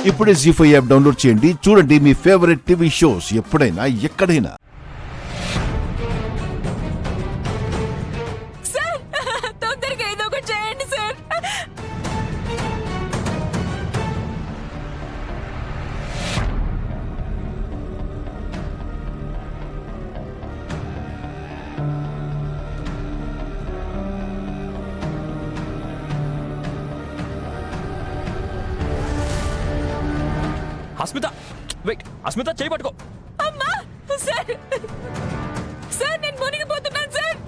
ఇప్పుడే జీ5 app download చేయండి. చూడండి మీ ఫేవరెట్ టీవీ షోస్ ఎప్పుడైనా ఎక్కడైనా. సార్ తొందరగా ఏదో ఒకటి చేయండి సార్. అస్మిత వెయిట్, అస్మిత చేయి పట్టుకో. అమ్మా సార్, సార్ నేను మునిగిపోతున్నాను సార్.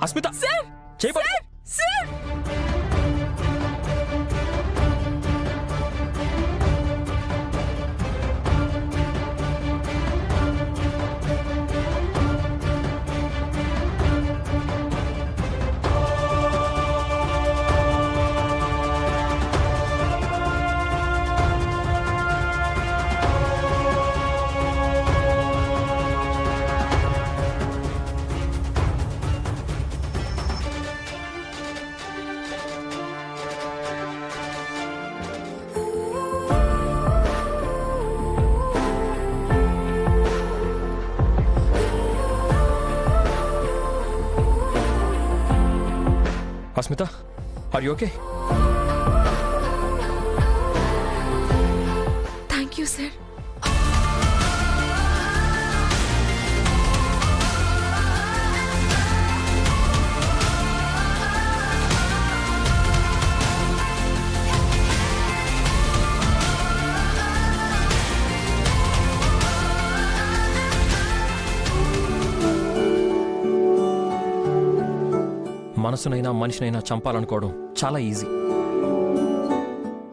అస్మిత సార్ చేయి పట్టుకో. Sir Asmita are you okay? Thank you sir. మనసునైనా మనిషినైనా చంపాలనుకోవడం చాలా ఈజీ,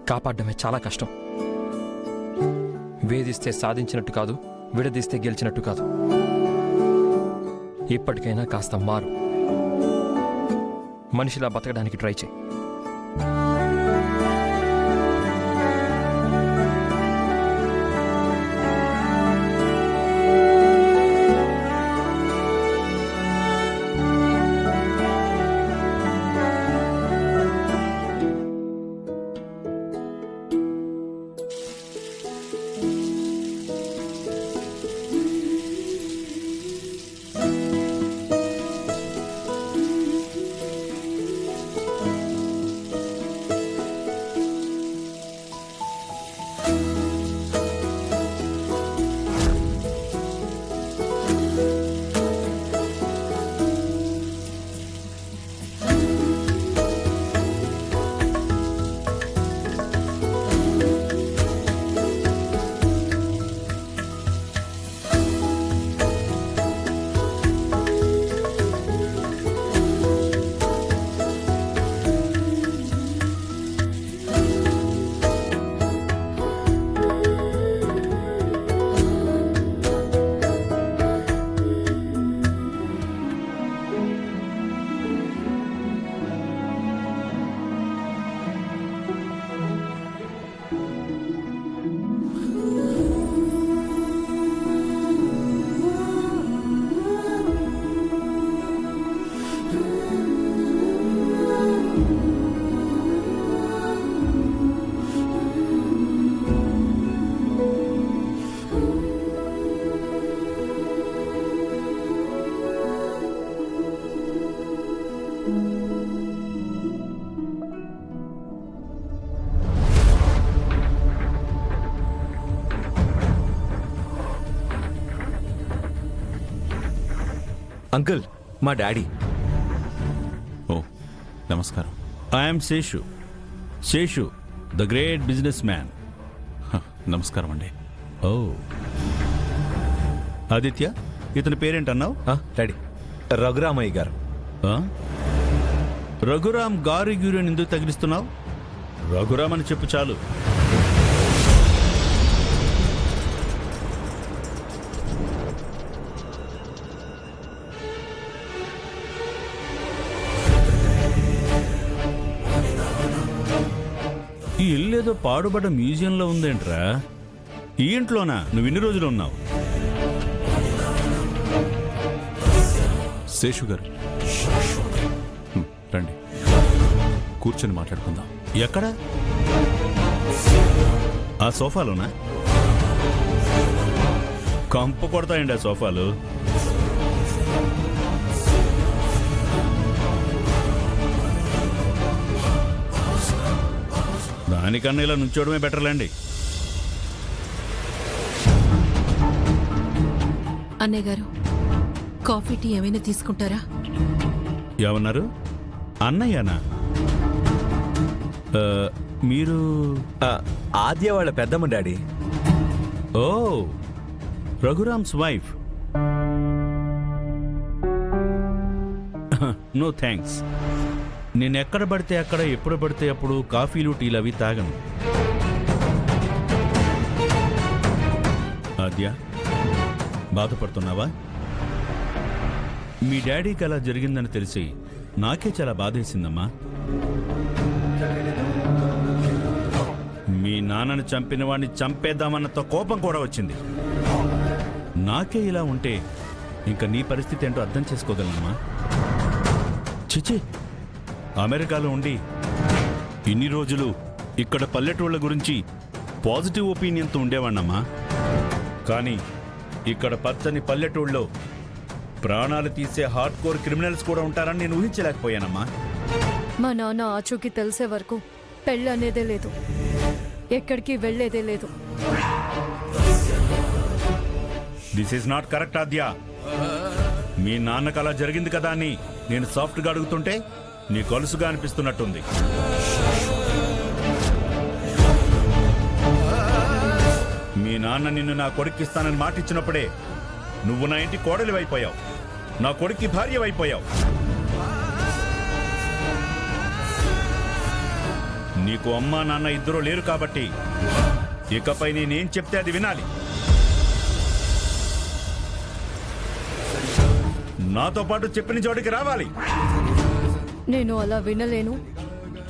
కాపాడడమే చాలా కష్టం. వేధిస్తే సాధించినట్టు కాదు, విడదీస్తే గెలిచినట్టు కాదు. ఇప్పటికైనా కాస్త మారు, మనిషిలా బతకడానికి ట్రై చేయి. అంకుల్, మా డాడీ. ఓ నమస్కారం. I'm Seshu. Seshu the great business man. నమస్కారం అండి. ఓ ఆదిత్య, ఇతని పేరేంటన్నావు? డాడీ, రఘురామయ్య గారు. రఘురామ్ గారు గ్యూరియన్ ఎందుకు తగిలిస్తున్నావు? రఘురామ్ అని చెప్పు చాలు. ఈ ఇల్లు ఏదో పాడుబడ్డ మ్యూజియంలో ఉందేంట్రా? ఈ ఇంట్లోనా నువ్వు ఇన్ని రోజులు ఉన్నావు? శేషు గారు రండి, కూర్చొని మాట్లాడుకుందాం. ఎక్కడ? ఆ సోఫాలోనా? కంపు కొడతాయండి ఆ సోఫాలు. దానికన్నా ఇలా నుంచోవడమే బెటర్లేండి. అన్నయ్య గారు, కాఫీ టీ ఏమైనా తీసుకుంటారా? ఏమన్నారు? అన్నయ్యనా? మీరు? ఆద్య వాళ్ళ పెద్దమ్మ daddy. Oh, Raghuram's wife. No thanks. నేను ఎక్కడ పడితే అక్కడ ఎప్పుడు పడితే అప్పుడు కాఫీలు టీలు అవి తాగను. ఆద్య, బాధపడుతున్నావా? మీ డాడీకి అలా జరిగిందని తెలిసి నాకే చాలా బాధేసిందమ్మా. మీ నాన్నని చంపిన వాడిని చంపేద్దామన్నంత కోపం కూడా వచ్చింది. నాకే ఇలా ఉంటే ఇంకా నీ పరిస్థితి ఏంటో అర్థం చేసుకోగలనమ్మా. చిచి, అమెరికాలో ఉండి ఇన్ని రోజులు ఇక్కడ పల్లెటూళ్ళ గురించి పాజిటివ్ ఒపీనియన్తో ఉండేవాణ్ణమ్మా. కానీ ఇక్కడ పచ్చని పల్లెటూళ్ళలో ప్రాణాలు తీసే హార్డ్ కోర్ క్రిమినల్స్ కూడా ఉంటారని నేను ఊహించలేకపోయానమ్మా. మా నాన్న ఆచూకీ తెలిసే వరకు పెళ్ళి అనేదే లేదు, ఎక్కడికి వెళ్ళేదే లేదు. దిస్ ఈజ్ నాట్ కరెక్ట్ ఆద్య. మీ నాన్నకు అలా జరిగింది కదా అని నేను సాఫ్ట్గా అడుగుతుంటే నీ కొలుసుగా అనిపిస్తున్నట్టుంది. మీ నాన్న నిన్ను నా కొడుక్కిస్తానని మాటిచ్చినప్పుడే నువ్వు నా ఇంటి కోడలివైపోయావు, నా కొడుక్కి భార్యవైపోయావు. నీకు అమ్మా నాన్న ఇద్దరూ లేరు కాబట్టి ఇకపై నేనేం చెప్తే అది వినాలి. నాతో పాటు చెప్పిన చోటికి రావాలి. నేను అలా వినలేను,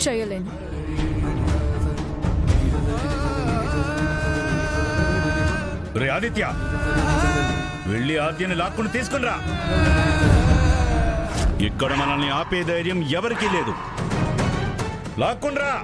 చేయలేను. రే ఆదిత్య, వెళ్ళి ఆద్యని లాక్కుని తీసుకునిరా. ఇక్కడ మనల్ని ఆపే ధైర్యం ఎవరికీ లేదు. లాక్కుండ్రా.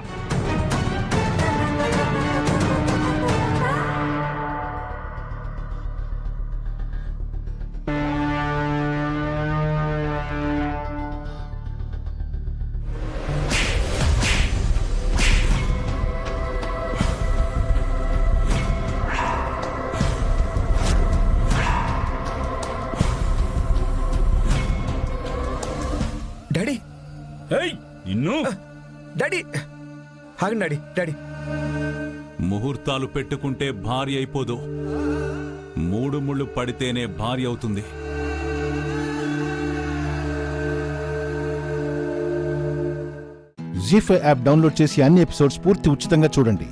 డాడీ, ఏయ్, నిన్ను! డాడీ ఆగండి. Daddy, daddy. ముహూర్తాలు పెట్టుకుంటే భార్య అయిపోదు, 3 ముళ్ళు పడితేనే భార్య అవుతుంది. జీ5 యాప్ డౌన్లోడ్ చేసి అన్ని ఎపిసోడ్స్ పూర్తి ఉచితంగా చూడండి.